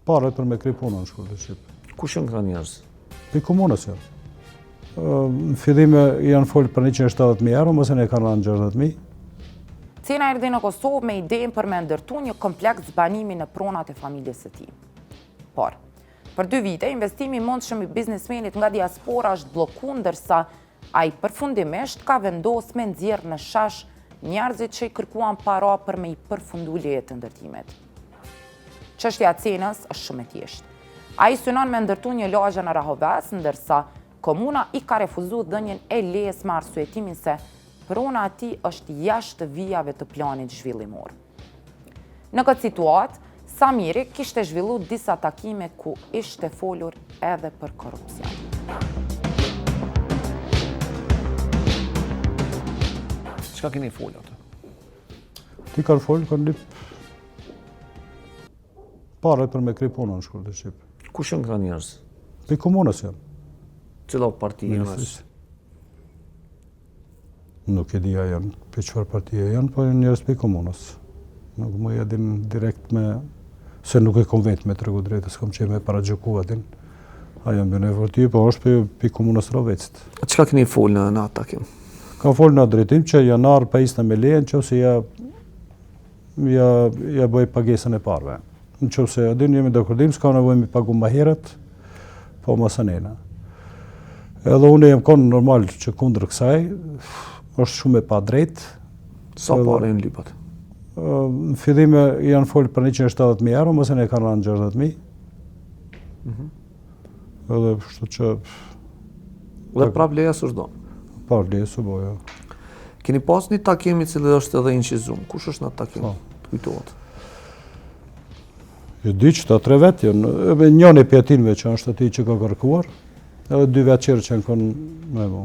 Paret për me kry punën në shkollë të Shqipë. Kush janë këta njerëz? Për komunës janë. Në fillime janë folë për 170.000 euro, mëse ne kanë rënë 60.000. Cena erdhi në Kosovë me idenë për me ndërtu një kompleks banimi në pronat e familjes së tij. Por, për 2 vite, investimi i mundshëm i biznesmenit nga diaspora është bloku, ndërsa ai përfundimisht ka vendosur me nxjerrë në shash njerëzit që i kërkuan para për me i përfundu lejet të ndërtimit. Çështja e cenës është shumë e thjeshtë. Ai synon me ndërtu një lagje në Rahoves, ndërsa komuna i ka refuzuar dhënien e lejes me arsyetimin se prona e tij është jashtë vijave të planit zhvillimor. Në këtë situatë, Samiri kishte zhvilluar disa takime ku ishte folur edhe për korrupsion. Çka keni folur atë? Ti kanë folë, kanë lip paret për me kry punën në shkollë të Shqipë. Kush janë këta njerëz? Për komunës janë. Cila parti janë? Nuk e dija janë, për çfarë partie janë, po janë njerëz për komunës. Nuk më jadin direkt me, se nuk e kom vetë me tregu drejtë, s'kom që me paragjëku atin. A janë bënë e vërti, po është për komunës Rovecit. A çka keni folë në atë takim? Ka folë në drejtim që janar pajisnë me lejen që ose ja bëj pagesën e parve. Në që ose adin jemi dakordim, s'ka nevojë me pagu ma herët, po ma sanena. Edhe unë jem konë normal që kundër kësaj, është shumë e pa drejt. Sa pare në lipat? Në fillime janë folë për 170.000 euro, mëse ne kanë rënë 60.000. Edhe kështu që... Dhe prap leja së shdo? Prap leja së boja. Keni pas një takim i cili është edhe inqizum. Kush është në takim? Të kujtohet? Jo di që ta 3 vetë janë, njën e pjatinve që është ati që ka kërkuar, edhe 2 vetë qërë që në konë me mu.